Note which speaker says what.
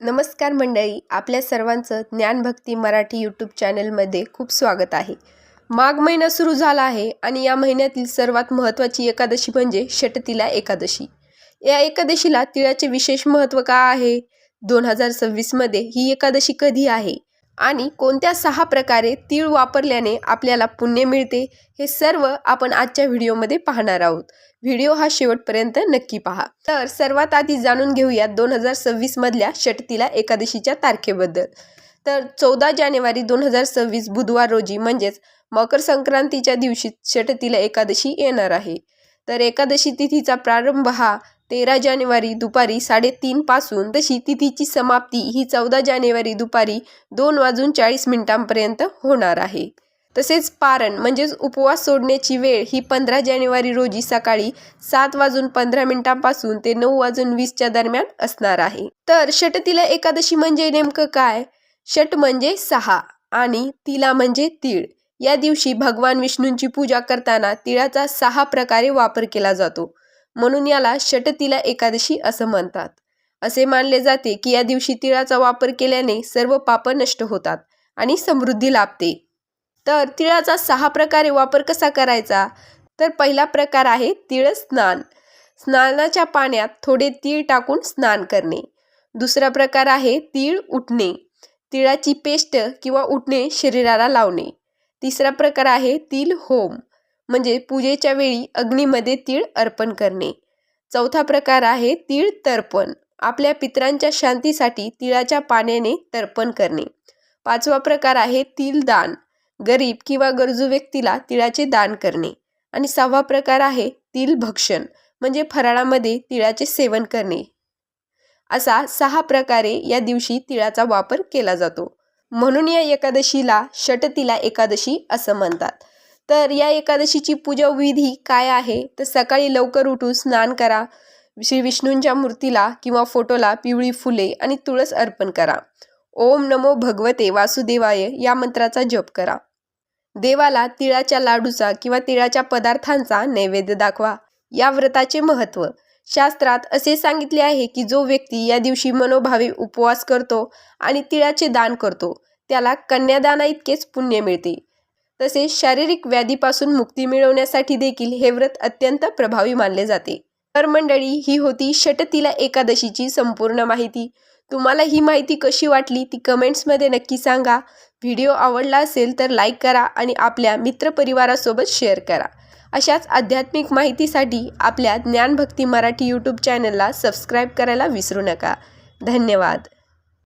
Speaker 1: नमस्कार मंडळी, आपल्या सर्वांचं ज्ञानभक्ती मराठी यूट्यूब चॅनलमध्ये खूप स्वागत आहे. माघ महिना सुरू झाला आहे आणि या महिन्यातील सर्वात महत्त्वाची एकादशी म्हणजे षटतिला एकादशी. या एकादशीला तिळाचे विशेष महत्त्व का आहे? 2026मध्ये ही एकादशी कधी आहे आणि कोणत्या 6 प्रकारे तीळ वापरल्याने आपल्याला पुण्य मिळते, हे सर्व आपण आजच्या व्हिडिओमध्ये पाहणार आहोत. व्हिडिओ हा शेवटपर्यंत नक्की पहा. तर सर्वात आधी जाणून घेऊयात 2026 मधल्या षटतिला एकादशीच्या तारखेबद्दल. तर 14 जानेवारी 2026 बुधवार रोजी म्हणजेच मकर संक्रांतीच्या दिवशी षटतिला एकादशी येणार आहे. तर एकादशी तिथीचा प्रारंभ हा 13 जानेवारी दुपारी 3:30 पासून, तशी तिथीची समाप्ती ही 14 जानेवारी दुपारी 2:40 होणार आहे. तसेच पारण म्हणजेच उपवास सोडण्याची वेळ ही 15 जानेवारी रोजी सकाळी 7:15 पासून ते 9:20 दरम्यान असणार आहे. तर षटतिला एकादशी म्हणजे नेमकं काय? षट म्हणजे 6 आणि तिला म्हणजे तीळ. या दिवशी भगवान विष्णूंची पूजा करताना तिळाचा 6 प्रकारे वापर केला जातो, म्हणून याला षटतिला एकादशी असं म्हणतात. असे मानले जाते की या दिवशी तिळाचा वापर केल्याने सर्व पाप नष्ट होतात आणि समृद्धी लाभते. तर तिळाचा 6 प्रकारे वापर कसा करायचा? तर पहिला प्रकार आहे तीळ स्नान. स्नानाच्या पाण्यात थोडे तीळ टाकून स्नान करणे. दुसरा प्रकार आहे तीळ उठणे. तिळाची पेस्ट किंवा उठणे शरीराला लावणे. तिसरा प्रकार आहे तीळ होम, म्हणजे पूजेच्या वेळी अग्नीमध्ये तीळ अर्पण करणे. चौथा प्रकार आहे तीळ तर्पण. आपल्या पितरांच्या शांतीसाठी तिळाच्या पाण्याने तर्पण करणे. पाचवा प्रकार आहे तीळ दान. गरीब किंवा गरजू व्यक्तीला तिळाचे दान करणे. आणि 6वा प्रकार आहे तीळ भक्षण, म्हणजे फराळामध्ये तिळाचे सेवन करणे. असा 6 प्रकारे या दिवशी तिळाचा वापर केला जातो, म्हणून या एकादशीला षटतिला एकादशी असं म्हणतात. तर या एकादशीची पूजा विधी काय आहे? तर सकाळी लवकर उठून स्नान करा. श्री विष्णूंच्या मूर्तीला किंवा फोटोला पिवळी फुले आणि तुळस अर्पण करा. ओम नमो भगवते वासुदेवाय या मंत्राचा जप करा. देवाला तिळाच्या लाडूचा किंवा तिळाच्या पदार्थांचा नैवेद्य दाखवा. या व्रताचे महत्त्व. शास्त्रात असे सांगितले आहे की जो व्यक्ती या दिवशी मनोभावे उपवास करतो आणि तिळाचे दान करतो त्याला कन्यादाना इतकेच पुण्य मिळते. तसेच शारीरिक व्याधीपासून मुक्ती मिळवण्यासाठी देखील हे व्रत अत्यंत प्रभावी मानले जाते. तर मंडळी, ही होती षटतिला एकादशीची संपूर्ण माहिती. तुम्हाला ही माहिती कशी वाटली ती कमेंट्समध्ये नक्की सांगा. व्हिडिओ आवडला असेल तर लाईक करा आणि आपल्या मित्रपरिवारासोबत शेअर करा. अशाच आध्यात्मिक माहितीसाठी आपल्या ज्ञानभक्ती मराठी यूट्यूब चॅनलला सबस्क्राईब करायला विसरू नका. धन्यवाद.